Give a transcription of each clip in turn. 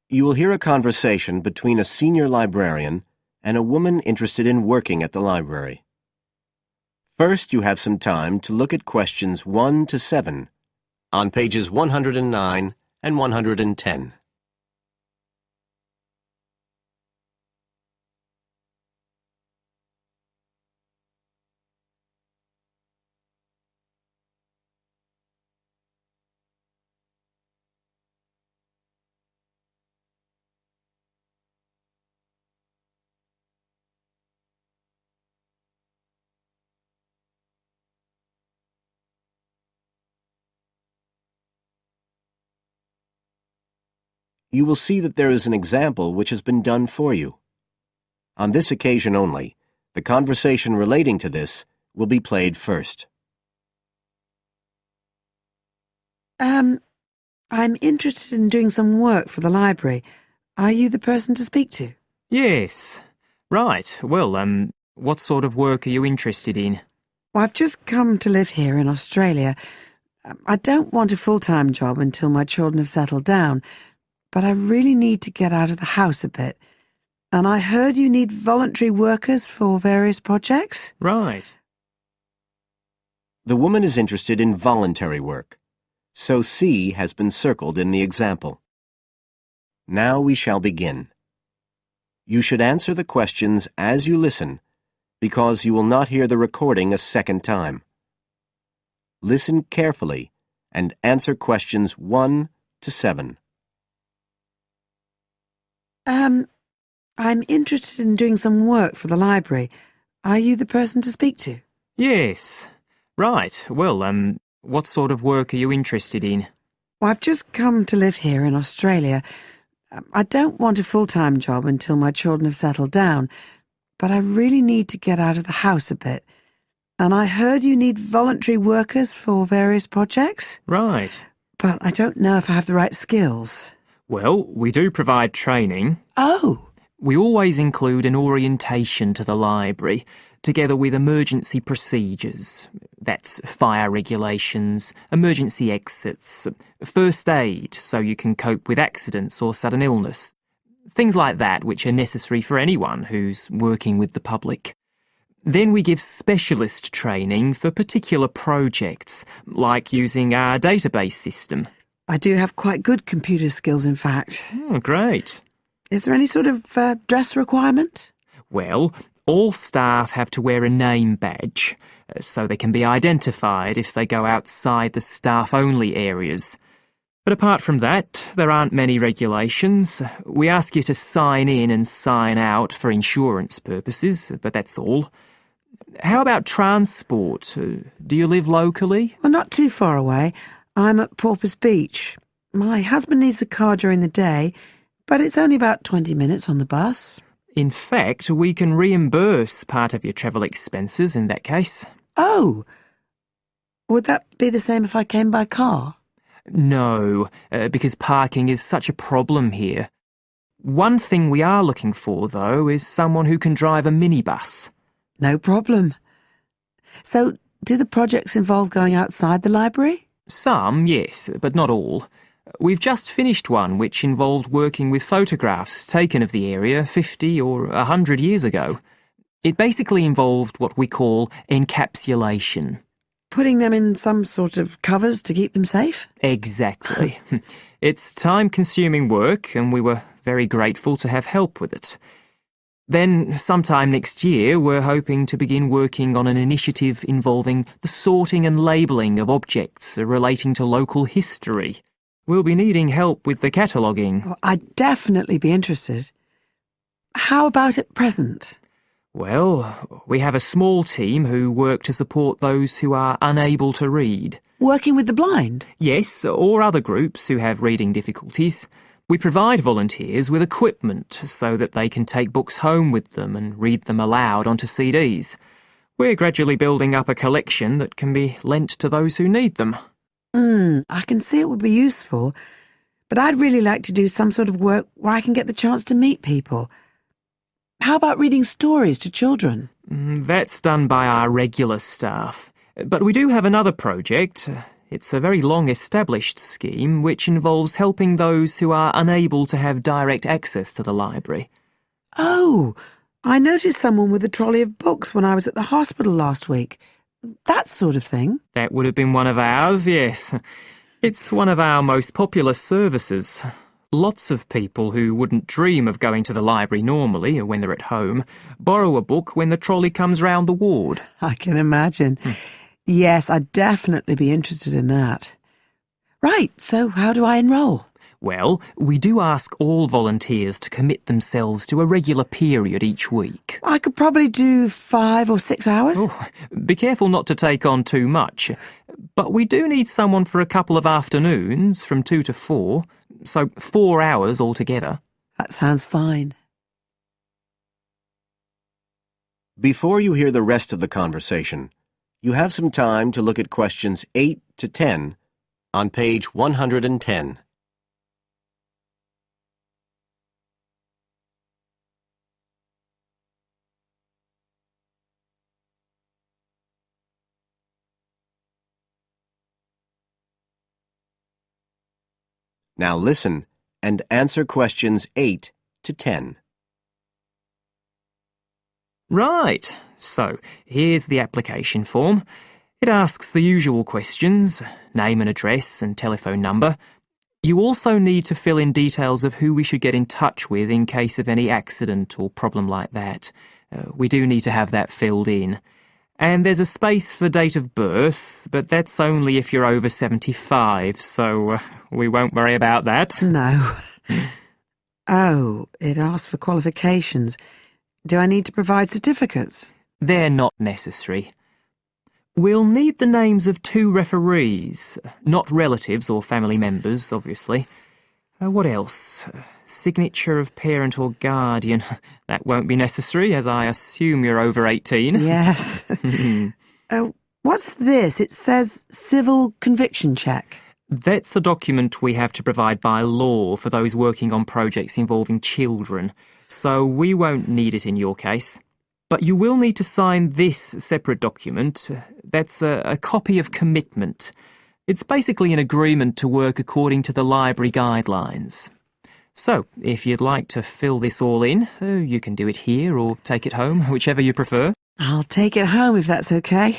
You will hear a conversation between a senior librarian and a woman interested in working at the library. First, you have some time to look at questions 1 to 7 on pages 109 and 110. You will see that there is an example which has been done for you. On this occasion only, the conversation relating to this will be played first. I'm interested in doing some work for the library. Are you the person to speak to? Yes. Right. Well, what sort of work are you interested in? Well, I've just come to live here in Australia. I don't want a full-time job until my children have settled down, but I really need to get out of the house a bit. And I heard you need voluntary workers for various projects? Right. The woman is interested in voluntary work, so C has been circled in the example. Now we shall begin. You should answer the questions as you listen, because you will not hear the recording a second time. Listen carefully and answer questions 1 to 7. I'm interested in doing some work for the library. Are you the person to speak to? Yes. Right. Well, what sort of work are you interested in? Well, I've just come to live here in Australia. I don't want a full-time job until my children have settled down, but I really need to get out of the house a bit. And I heard you need voluntary workers for various projects? Right. But I don't know if I have the right skills. Well, we do provide training. Oh! We always include an orientation to the library, together with emergency procedures. That's fire regulations, emergency exits, first aid so you can cope with accidents or sudden illness. Things like that which are necessary for anyone who's working with the public. Then we give specialist training for particular projects, like using our database system. I do have quite good computer skills, in fact. Oh, great. Is there any sort of dress requirement? Well, all staff have to wear a name badge, so they can be identified if they go outside the staff-only areas. But apart from that, there aren't many regulations. We ask you to sign in and sign out for insurance purposes, but that's all. How about transport? Do you live locally? Well, not too far away. I'm at Porpoise Beach. My husband needs a car during the day, but it's only about 20 minutes on the bus. In fact, we can reimburse part of your travel expenses in that case. Oh! Would that be the same if I came by car? No, because parking is such a problem here. One thing we are looking for, though, is someone who can drive a minibus. No problem. So, do the projects involve going outside the library? Some, yes, but not all. We've just finished one which involved working with photographs taken of the area 50 or 100 years ago. It basically involved what we call encapsulation. Putting them in some sort of covers to keep them safe? Exactly. It's time-consuming work, and we were very grateful to have help with it. Then, sometime next year, we're hoping to begin working on an initiative involving the sorting and labelling of objects relating to local history. We'll be needing help with the cataloguing. Well, I'd definitely be interested. How about at present? Well, we have a small team who work to support those who are unable to read. Working with the blind? Yes, or other groups who have reading difficulties. We provide volunteers with equipment so that they can take books home with them and read them aloud onto CDs. We're gradually building up a collection that can be lent to those who need them. I can see it would be useful, but I'd really like to do some sort of work where I can get the chance to meet people. How about reading stories to children? That's done by our regular staff. But we do have another project. It's a very long-established scheme which involves helping those who are unable to have direct access to the library. Oh, I noticed someone with a trolley of books when I was at the hospital last week. That sort of thing. That would have been one of ours, yes. It's one of our most popular services. Lots of people who wouldn't dream of going to the library normally, or when they're at home, borrow a book when the trolley comes round the ward. I can imagine. Yes, I'd definitely be interested in that. Right, so how do I enrol? Well, we do ask all volunteers to commit themselves to a regular period each week. I could probably do 5 or 6 hours. Oh, be careful not to take on too much. But we do need someone for a couple of afternoons, from 2 to 4, so 4 hours altogether. That sounds fine. Before you hear the rest of the conversation, you have some time to look at questions 8 to 10 on page 110. Now listen and answer questions 8 to 10. Right, so here's the application form. It asks the usual questions, name and address and telephone number. You also need to fill in details of who we should get in touch with in case of any accident or problem like that. We do need to have that filled in. And there's a space for date of birth, but that's only if you're over 75, so we won't worry about that. No. Oh, it asks for qualifications. Do I need to provide certificates? They're not necessary. We'll need the names of 2 referees, not relatives or family members, obviously. What else? Signature of parent or guardian. That won't be necessary, as I assume you're over 18. Yes. What's this? It says civil conviction check. That's a document we have to provide by law for those working on projects involving children, so we won't need it in your case. But you will need to sign this separate document. That's a copy of commitment. It's basically an agreement to work according to the library guidelines. So, if you'd like to fill this all in, you can do it here or take it home, whichever you prefer. I'll take it home if that's okay.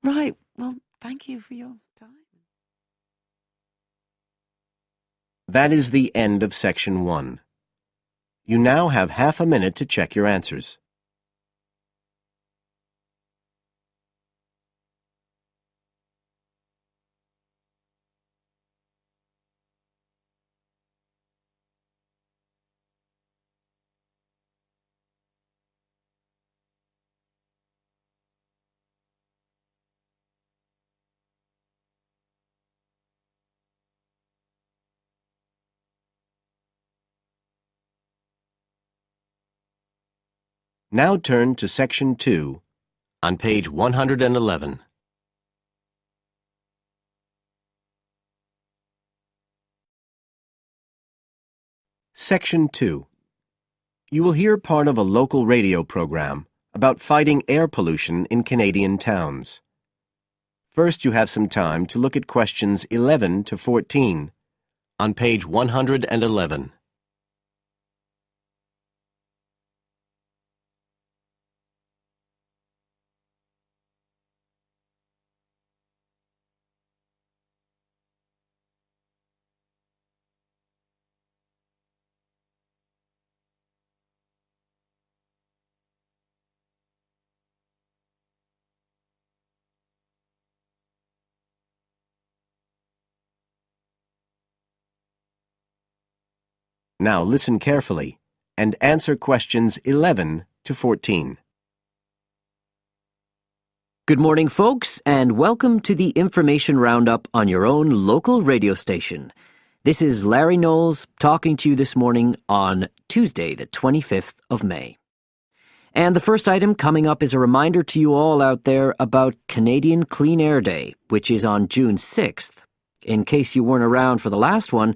Right, well, thank you for your time. That is the end of section 1. You now have half a minute to check your answers. Now turn to section 2 on page 111. Section 2. You will hear part of a local radio program about fighting air pollution in Canadian towns. First, you have some time to look at questions 11 to 14 on page 111. Now listen carefully and answer questions 11 to 14. Good morning, folks, and welcome to the Information Roundup on your own local radio station. This is Larry Knowles talking to you this morning on Tuesday, the 25th of May. And the first item coming up is a reminder to you all out there about Canadian Clean Air Day, which is on June 6th. In case you weren't around for the last one,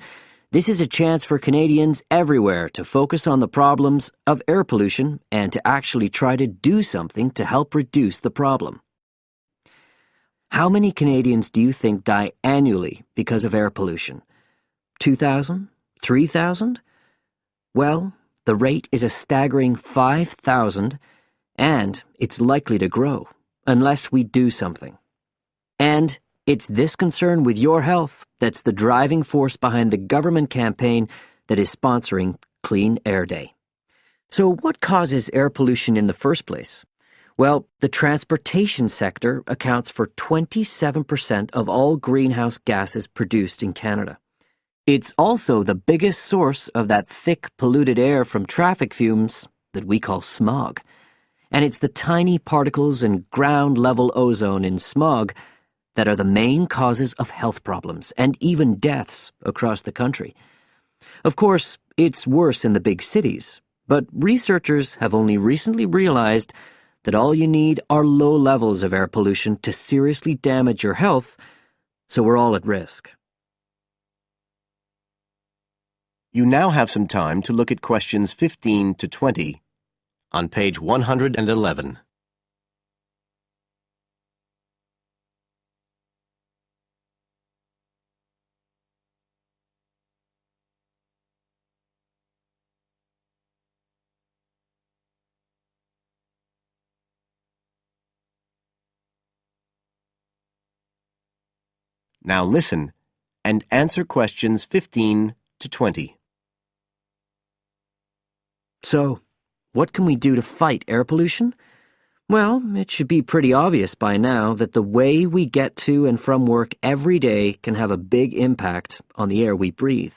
this is a chance for Canadians everywhere to focus on the problems of air pollution and to actually try to do something to help reduce the problem. How many Canadians do you think die annually because of air pollution? 2,000? 3,000? Well, the rate is a staggering 5,000, and it's likely to grow unless we do something. And it's this concern with your health that's the driving force behind the government campaign that is sponsoring Clean Air Day. So what causes air pollution in the first place? Well, the transportation sector accounts for 27% of all greenhouse gases produced in Canada. It's also the biggest source of that thick, polluted air from traffic fumes that we call smog. And it's the tiny particles and ground-level ozone in smog that are the main causes of health problems and even deaths across the country. Of course, it's worse in the big cities, but researchers have only recently realized that all you need are low levels of air pollution to seriously damage your health, so we're all at risk. You now have some time to look at questions 15 to 20 on page 111. Now listen and answer questions 15 to 20. So, what can we do to fight air pollution? Well, it should be pretty obvious by now that the way we get to and from work every day can have a big impact on the air we breathe.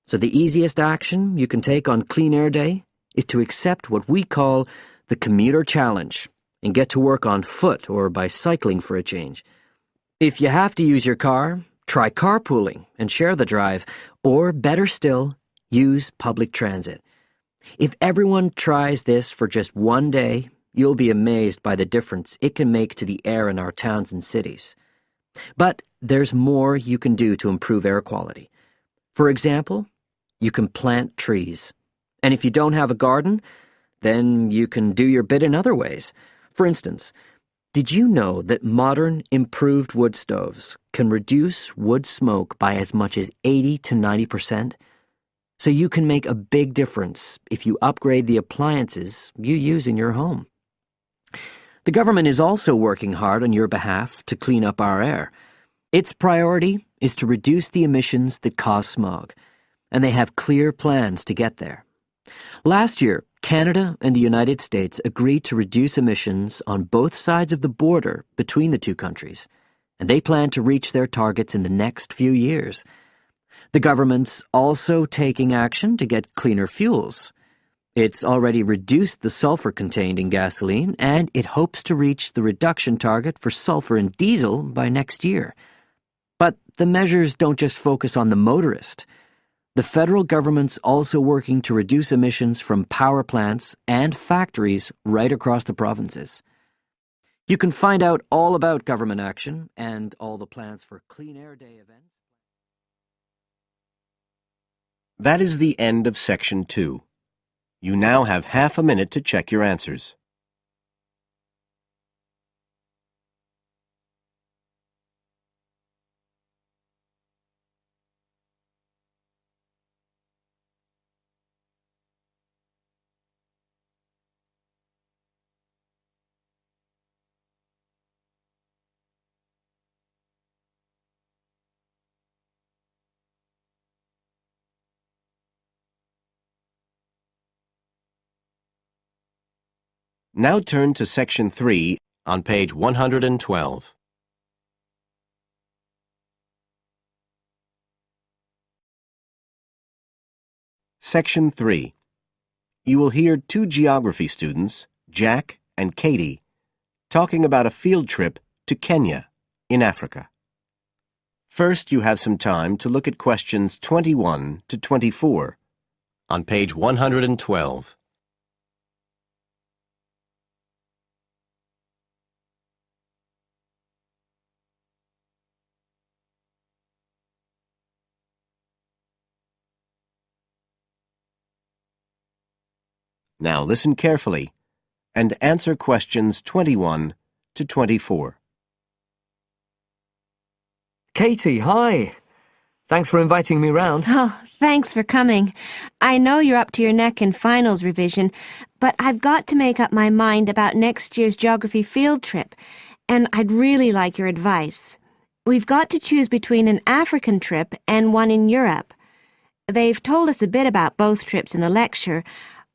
So the easiest action you can take on Clean Air Day is to accept what we call the commuter challenge and get to work on foot or by cycling for a change. If you have to use your car, try carpooling and share the drive, or better still, use public transit. If everyone tries this for just one day, you'll be amazed by the difference it can make to the air in our towns and cities. But there's more you can do to improve air quality. For example, you can plant trees. And if you don't have a garden, then you can do your bit in other ways. For instance, did you know that modern, improved wood stoves can reduce wood smoke by as much as 80 to 90%? So you can make a big difference if you upgrade the appliances you use in your home. The government is also working hard on your behalf to clean up our air. Its priority is to reduce the emissions that cause smog, and they have clear plans to get there. Last year, Canada and the United States agreed to reduce emissions on both sides of the border between the two countries, and they plan to reach their targets in the next few years. The government's also taking action to get cleaner fuels. It's already reduced the sulfur contained in gasoline, and it hopes to reach the reduction target for sulfur in diesel by next year. But the measures don't just focus on the motorist. The federal government's also working to reduce emissions from power plants and factories right across the provinces. You can find out all about government action and all the plans for Clean Air Day events. That is the end of section 2. You now have half a minute to check your answers. Now turn to section 3 on page 112. Section 3. You will hear two geography students, Jack and Katie, talking about a field trip to Kenya in Africa. First, you have some time to look at questions 21 to 24 on page 112. Now listen carefully and answer questions 21 to 24. Katie, hi. Thanks for inviting me round. Oh, thanks for coming. I know you're up to your neck in finals revision, but I've got to make up my mind about next year's geography field trip, and I'd really like your advice. We've got to choose between an African trip and one in Europe. They've told us a bit about both trips in the lecture,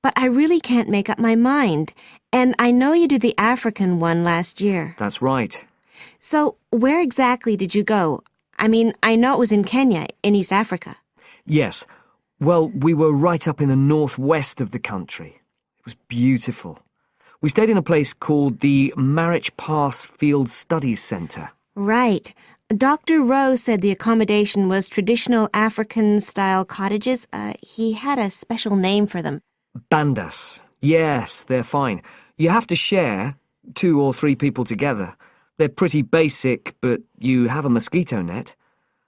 but I really can't make up my mind, and I know you did the African one last year. That's right. So, where exactly did you go? I mean, I know it was in Kenya, in East Africa. Yes. Well, we were right up in the northwest of the country. It was beautiful. We stayed in a place called the Marich Pass Field Studies Centre. Right. Dr. Rowe said the accommodation was traditional African-style cottages. He had a special name for them. Bandas. Yes, they're fine. You have to share, 2 or 3 people together. They're pretty basic, but you have a mosquito net.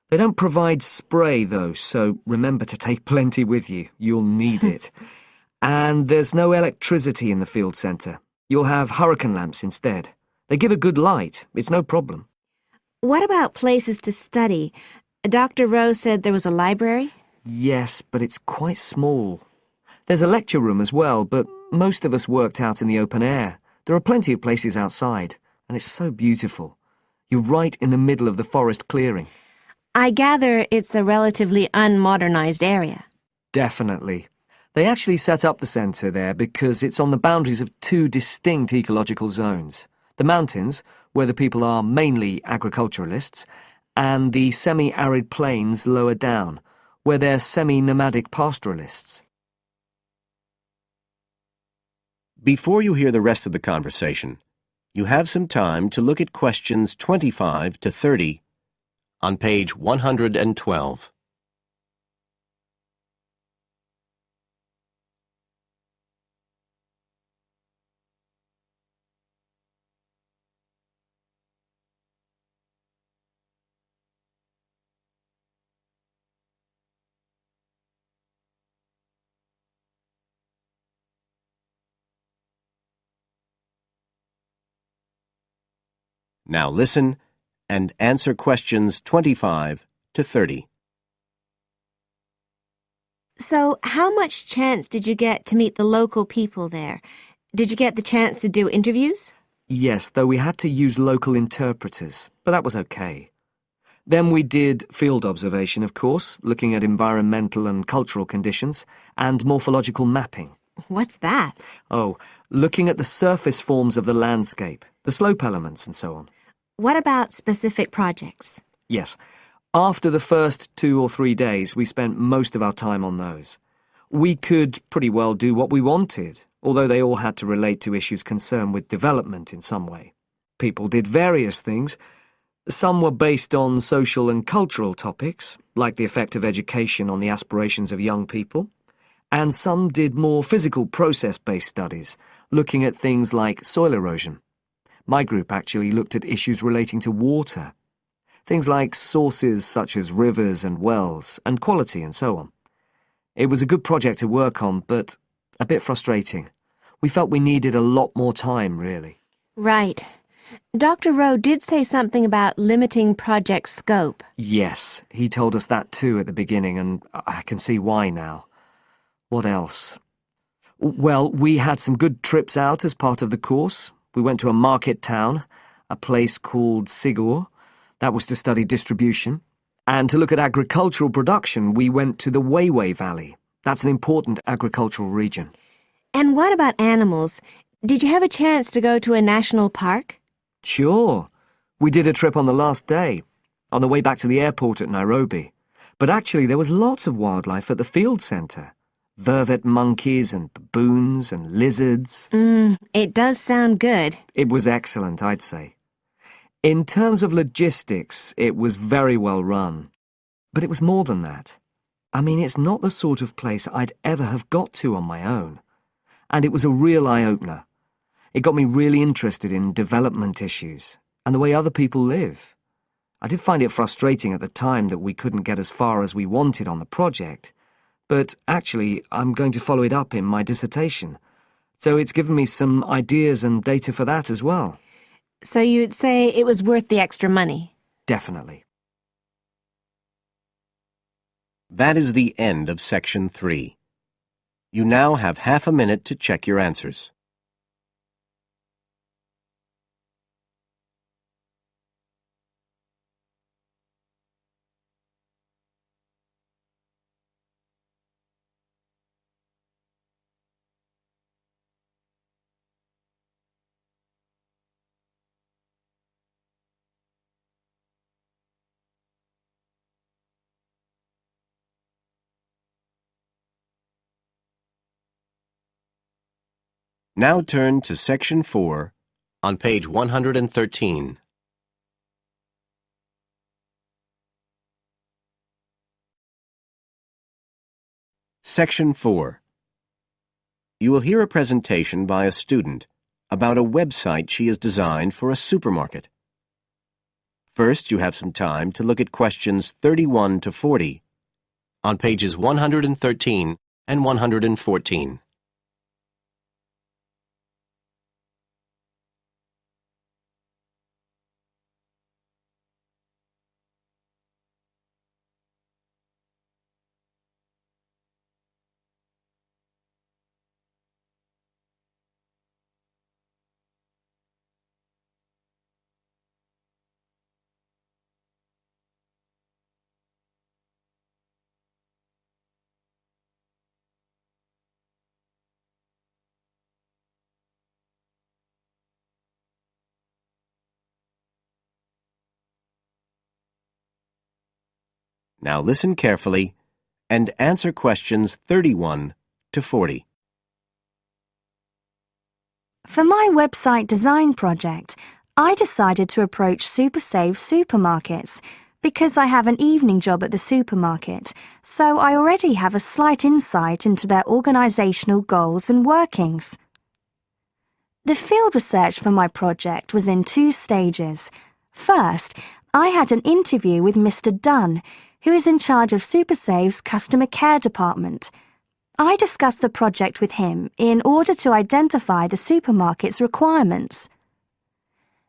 They don't provide spray, though, so remember to take plenty with you. You'll need it. And there's no electricity in the field centre. You'll have hurricane lamps instead. They give a good light. It's no problem. What about places to study? Dr. Rowe said there was a library? Yes, but it's quite small. There's a lecture room as well, but most of us worked out in the open air. There are plenty of places outside, and it's so beautiful. You're right in the middle of the forest clearing. I gather it's a relatively unmodernized area. Definitely. They actually set up the centre there because it's on the boundaries of 2 distinct ecological zones. The mountains, where the people are mainly agriculturalists, and the semi-arid plains lower down, where they're semi-nomadic pastoralists. Before you hear the rest of the conversation, you have some time to look at questions 25 to 30 on page 112. Now listen and answer questions 25 to 30. So, how much chance did you get to meet the local people there? Did you get the chance to do interviews? Yes, though we had to use local interpreters, but that was okay. Then we did field observation, of course, looking at environmental and cultural conditions, and morphological mapping. What's that? Oh, looking at the surface forms of the landscape, the slope elements and so on. What about specific projects? Yes. After the first 2 or 3 days, we spent most of our time on those. We could pretty well do what we wanted, although they all had to relate to issues concerned with development in some way. People did various things. Some were based on social and cultural topics, like the effect of education on the aspirations of young people, and some did more physical process-based studies, looking at things like soil erosion. My group actually looked at issues relating to water, things like sources such as rivers and wells, and quality and so on. It was a good project to work on, but a bit frustrating. We felt we needed a lot more time, really. Right. Dr. Rowe did say something about limiting project scope. Yes, he told us that too at the beginning, and I can see why now. What else? Well, we had some good trips out as part of the course. We went to a market town, a place called Sigur. That was to study distribution. And to look at agricultural production, we went to the Weiwei Valley. That's an important agricultural region. And what about animals? Did you have a chance to go to a national park? Sure. We did a trip on the last day, on the way back to the airport at Nairobi. But actually there was lots of wildlife at the field centre. Vervet monkeys and baboons and lizards. It does sound good. It was excellent, I'd say. In terms of logistics, it was very well run. But it was more than that. I mean, it's not the sort of place I'd ever have got to on my own. And it was a real eye-opener. It got me really interested in development issues and the way other people live. I did find it frustrating at the time that we couldn't get as far as we wanted on the project. But actually, I'm going to follow it up in my dissertation. So it's given me some ideas and data for that as well. So you'd say it was worth the extra money? Definitely. That is the end of Section 3. You now have half a minute to check your answers. Now turn to Section 4 on page 113. Section 4. You will hear a presentation by a student about a website she has designed for a supermarket. First, you have some time to look at questions 31 to 40 on pages 113 and 114. Now listen carefully and answer questions 31 to 40. For my website design project, I decided to approach SuperSave supermarkets because I have an evening job at the supermarket, so I already have a slight insight into their organisational goals and workings. The field research for my project was in 2 stages. First, I had an interview with Mr. Dunn, who is in charge of SuperSave's customer care department. I discussed the project with him in order to identify the supermarket's requirements.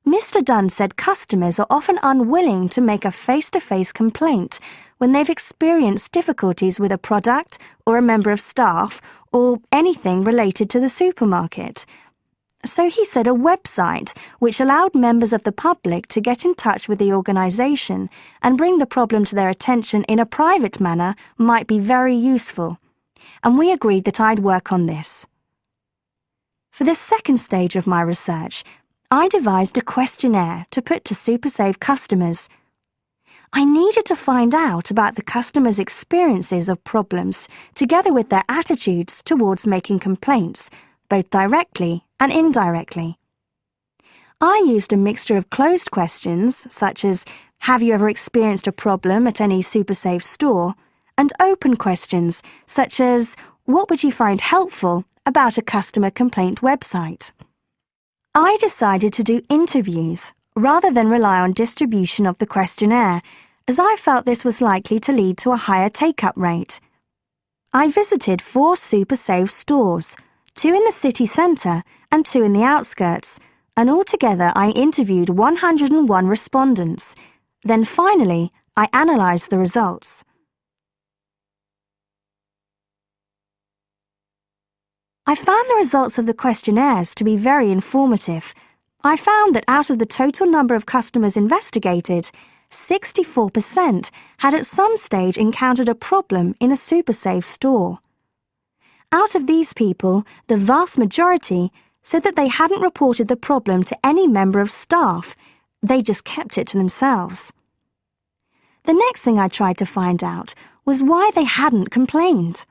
Mr. Dunn said customers are often unwilling to make a face-to-face complaint when they've experienced difficulties with a product or a member of staff or anything related to the supermarket. So he said a website which allowed members of the public to get in touch with the organisation and bring the problem to their attention in a private manner might be very useful, and we agreed that I'd work on this. For the second stage of my research, I devised a questionnaire to put to SuperSave customers. I needed to find out about the customers' experiences of problems together with their attitudes towards making complaints, both directly and indirectly. I used a mixture of closed questions, such as, have you ever experienced a problem at any SuperSave store? And open questions, such as, what would you find helpful about a customer complaint website? I decided to do interviews rather than rely on distribution of the questionnaire, as I felt this was likely to lead to a higher take-up rate. I visited 4 SuperSave stores, 2 in the city centre and 2 in the outskirts, and altogether I interviewed 101 respondents. Then finally, I analysed the results. I found the results of the questionnaires to be very informative. I found that out of the total number of customers investigated, 64% had at some stage encountered a problem in a SuperSave store. Out of these people, the vast majority said that they hadn't reported the problem to any member of staff. They just kept it to themselves. The next thing I tried to find out was why they hadn't complained.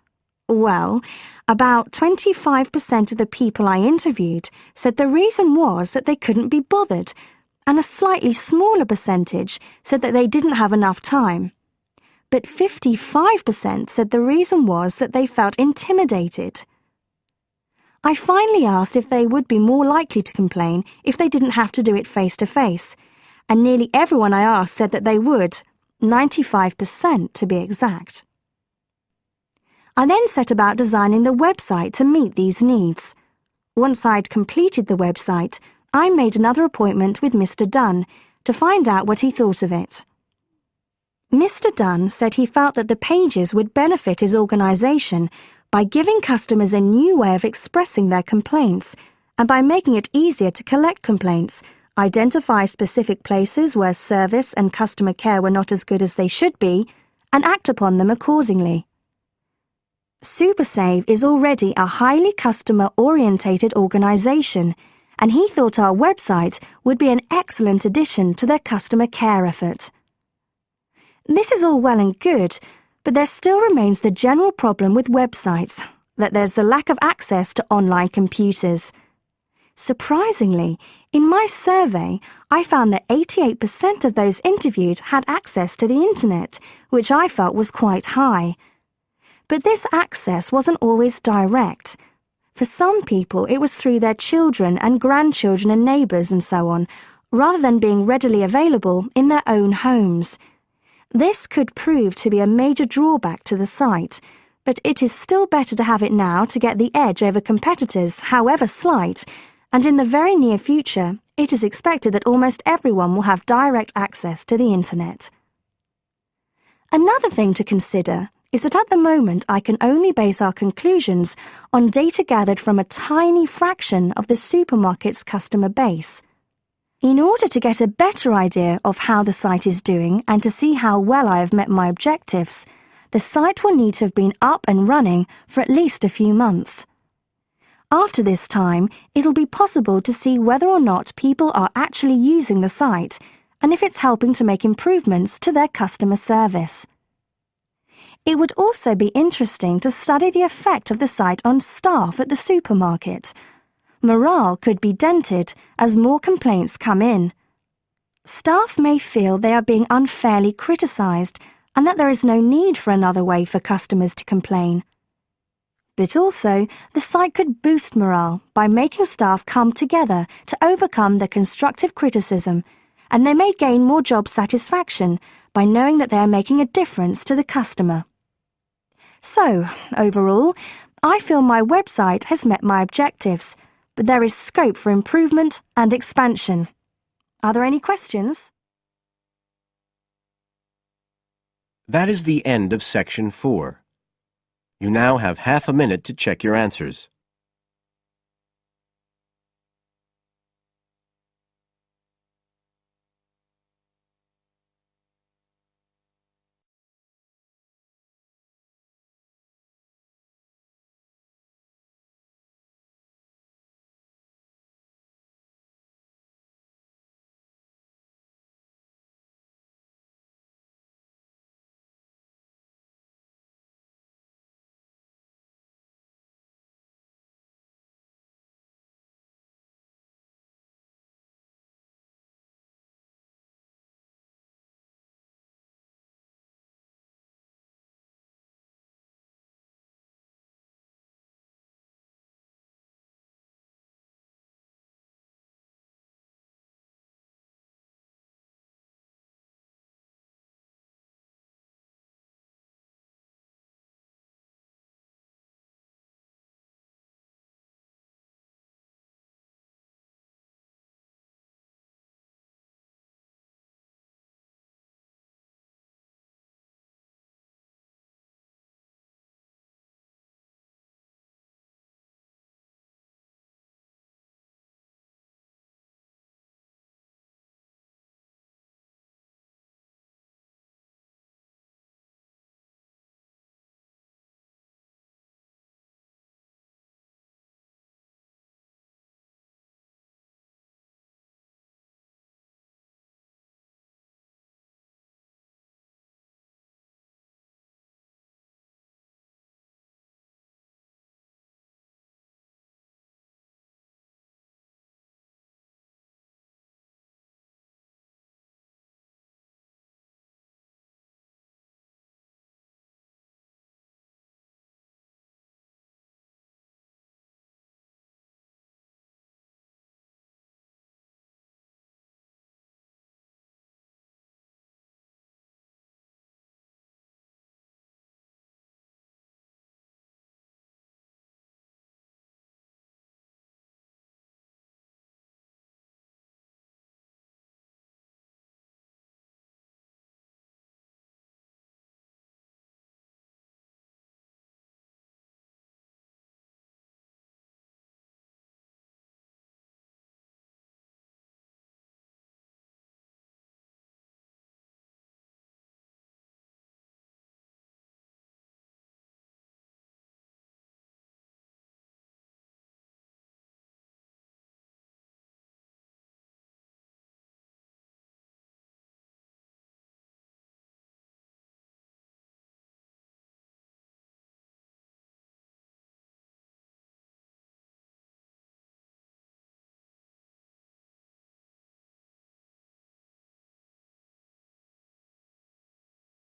Well, about 25% of the people I interviewed said the reason was that they couldn't be bothered, and a slightly smaller percentage said that they didn't have enough time. But 55% said the reason was that they felt intimidated. I finally asked if they would be more likely to complain if they didn't have to do it face-to-face, and nearly everyone I asked said that they would, 95% to be exact. I then set about designing the website to meet these needs. Once I'd completed the website, I made another appointment with Mr. Dunn to find out what he thought of it. Mr. Dunn said he felt that the pages would benefit his organisation by giving customers a new way of expressing their complaints and by making it easier to collect complaints, identify specific places where service and customer care were not as good as they should be, and act upon them accordingly. SuperSave is already a highly customer-orientated organisation, and he thought our website would be an excellent addition to their customer care effort. This is all well and good, but there still remains the general problem with websites, that there's a lack of access to online computers. Surprisingly, in my survey, I found that 88% of those interviewed had access to the internet, which I felt was quite high. But this access wasn't always direct. For some people, it was through their children and grandchildren and neighbours and so on, rather than being readily available in their own homes. This could prove to be a major drawback to the site, but it is still better to have it now to get the edge over competitors, however slight, and in the very near future, it is expected that almost everyone will have direct access to the internet. Another thing to consider is that at the moment I can only base our conclusions on data gathered from a tiny fraction of the supermarket's customer base. In order to get a better idea of how the site is doing and to see how well I have met my objectives, the site will need to have been up and running for at least a few months. After this time, it'll be possible to see whether or not people are actually using the site and if it's helping to make improvements to their customer service. It would also be interesting to study the effect of the site on staff at the supermarket. Morale could be dented as more complaints come in. Staff may feel they are being unfairly criticised and that there is no need for another way for customers to complain. But also, the site could boost morale by making staff come together to overcome their constructive criticism, and they may gain more job satisfaction by knowing that they are making a difference to the customer. So, overall, I feel my website has met my objectives, but there is scope for improvement and expansion. Are there any questions? That is the end of Section 4. You now have half a minute to check your answers.